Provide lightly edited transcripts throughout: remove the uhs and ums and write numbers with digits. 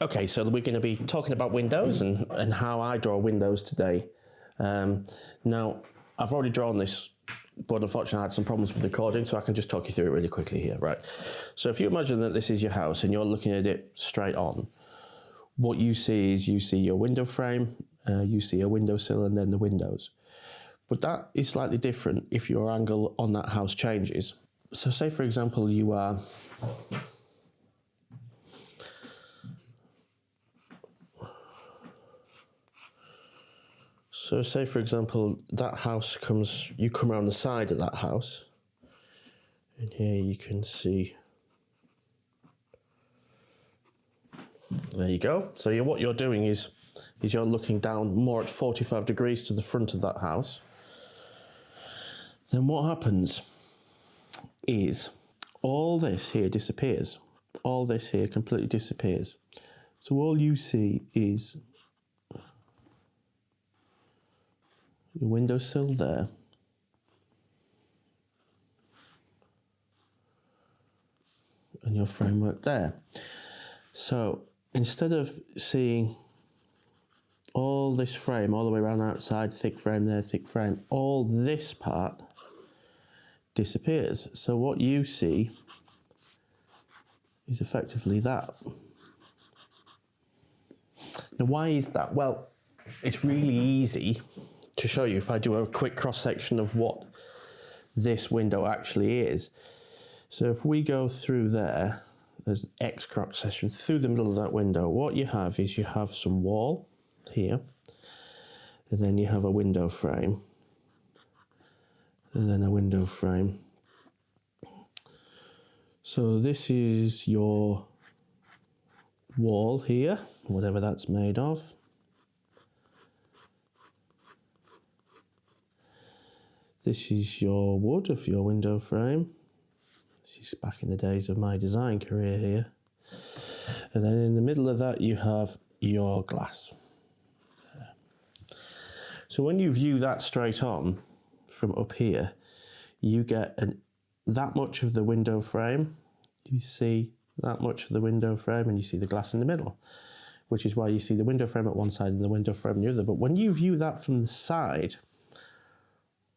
Okay, so we're going to be talking about windows and how I draw windows today. Now, I've already drawn this, but unfortunately I had some problems with recording, so I can just talk you through it really quickly here, right? So if you imagine that this is your house and you're looking at it straight on, what you see is you see your window frame, you see a windowsill and then the windows. But that is slightly different if your angle on that house changes. So say for example you are... So say for example that house comes, you come around the side of that house, and here you can see, there you go. So what you're doing is you're looking down more at 45 degrees to the front of that house. Then what happens is all this here disappears. All this here completely disappears. So all you see is your windowsill there, and your framework there. So instead of seeing all this frame all the way around outside, thick frame there, thick frame, all this part disappears. So what you see is effectively that. Now why is that? Well, it's really easy to show you if I do a quick cross section of what this window actually is. So if we go through there, there's an X cross section through the middle of that window. What you have is you have some wall here, and then you have a window frame, and then a window frame. So this is your wall here, whatever that's made of. This is your wood of your window frame. This is back in the days of my design career here. And then in the middle of that you have your glass. So when you view that straight on from up here, you get that much of the window frame. You see that much of the window frame and you see the glass in the middle, which is why you see the window frame at one side and the window frame on the other. But when you view that from the side,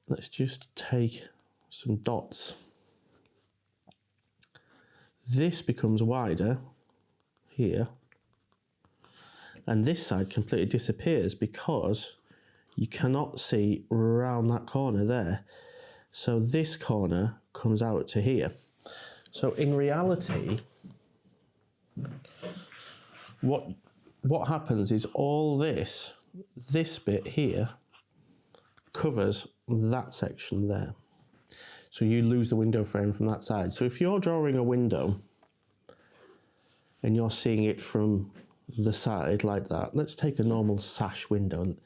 let's just take some dots. This becomes wider here, and this side completely disappears because you cannot see around that corner there. So this corner comes out to here. So in reality, what happens is all this bit here covers that section there. So you lose the window frame from that side. So if you're drawing a window and you're seeing it from the side like that, let's take a normal sash window.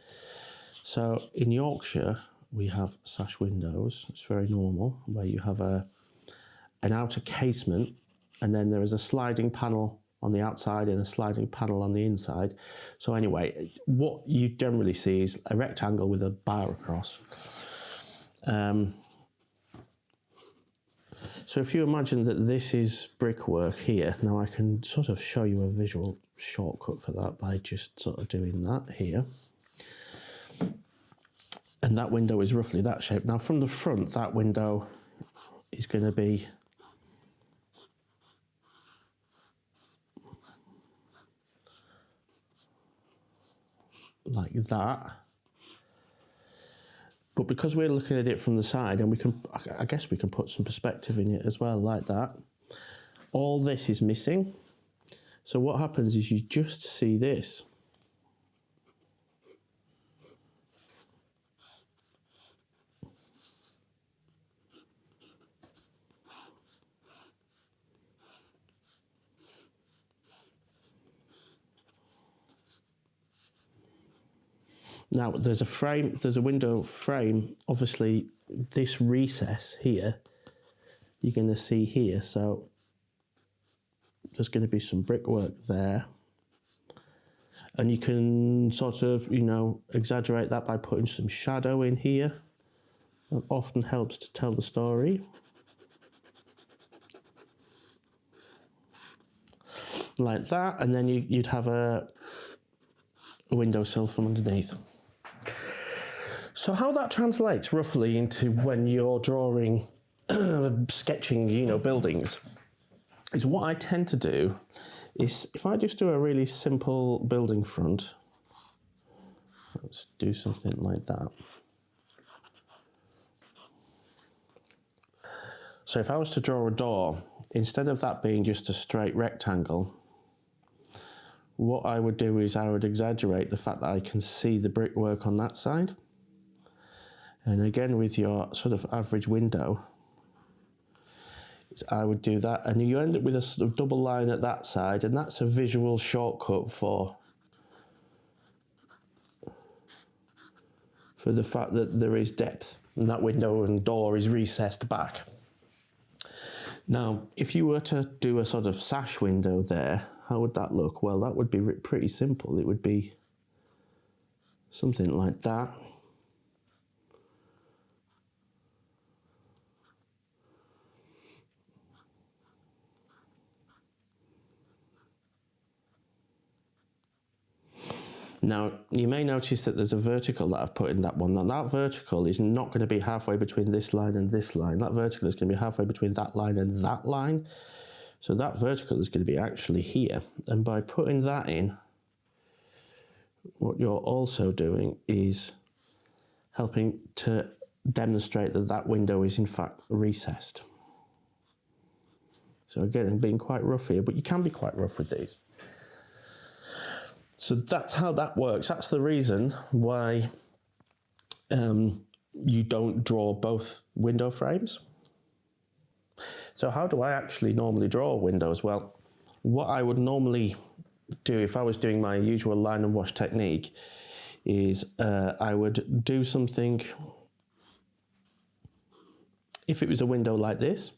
So in Yorkshire, we have sash windows. It's very normal, where you have an outer casement, and then there is a sliding panel on the outside and a sliding panel on the inside. So anyway, what you generally see is a rectangle with a bar across. So if you imagine that this is brickwork here, now I can sort of show you a visual shortcut for that by just sort of doing that here. And that window is roughly that shape. Now from the front, that window is going to be like that. But because we're looking at it from the side, and I guess we can put some perspective in it as well, like that. All this is missing. So what happens is you just see this. Now there's a window frame, obviously this recess here, you're going to see here, so there's going to be some brickwork there. And you can sort of, exaggerate that by putting some shadow in here. That often helps to tell the story. like that, and then you'd have a windowsill from underneath. So how that translates roughly into when you're drawing, sketching, buildings, is what I tend to do is if I just do a really simple building front, let's do something like that. So if I was to draw a door, instead of that being just a straight rectangle, what I would do is I would exaggerate the fact that I can see the brickwork on that side. And again, with your sort of average window, I would do that, and you end up with a sort of double line at that side, and that's a visual shortcut for the fact that there is depth, and that window and door is recessed back. Now, if you were to do a sort of sash window there, how would that look? Well, that would be pretty simple. It would be something like that. Now, you may notice that there's a vertical that I've put in that one. Now, that vertical is not going to be halfway between this line and this line. That vertical is going to be halfway between that line and that line. So that vertical is going to be actually here. And by putting that in, what you're also doing is helping to demonstrate that that window is in fact recessed. So again, I'm being quite rough here, but you can be quite rough with these. So that's how that works. That's the reason why you don't draw both window frames. So how do I actually normally draw windows? Well, what I would normally do if I was doing my usual line and wash technique is I would do something, if it was a window like this,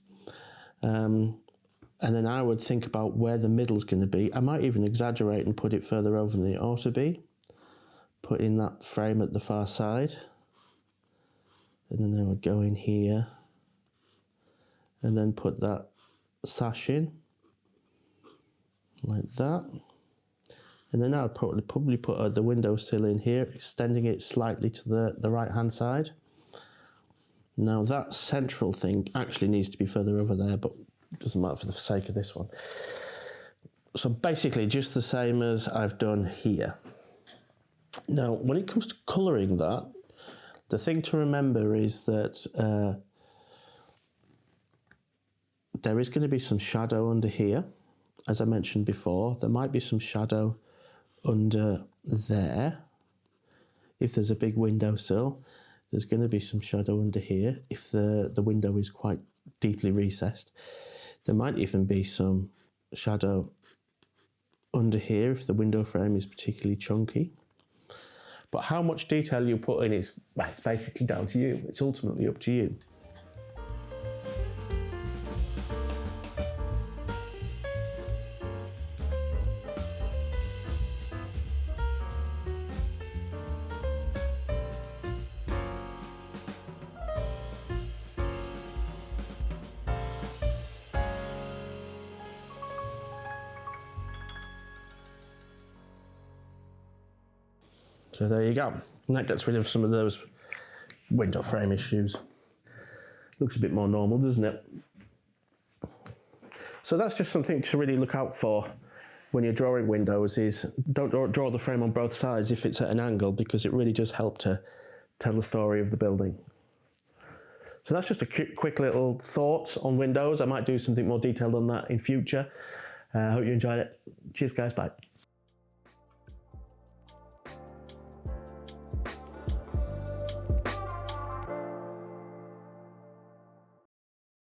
and then I would think about where the middle's going to be. I might even exaggerate and put it further over than it ought to be. Put in that frame at the far side. And then I would go in here. And then put that sash in. Like that. And then I would probably put the windowsill in here, extending it slightly to the right-hand side. Now that central thing actually needs to be further over there, but it doesn't matter for the sake of this one. So basically just the same as I've done here. Now, when it comes to colouring that, the thing to remember is that there is going to be some shadow under here. As I mentioned before, there might be some shadow under there. If there's a big windowsill, there's going to be some shadow under here. If the window is quite deeply recessed, there might even be some shadow under here if the window frame is particularly chunky. But how much detail you put in is, well, it's basically down to you. It's ultimately up to you. So there you go. And that gets rid of some of those window frame issues. Looks a bit more normal, doesn't it? So that's just something to really look out for when you're drawing windows, is don't draw the frame on both sides if it's at an angle, because it really does help to tell the story of the building. So that's just a quick little thought on windows. I might do something more detailed on that in future. I hope you enjoyed it. Cheers guys, bye.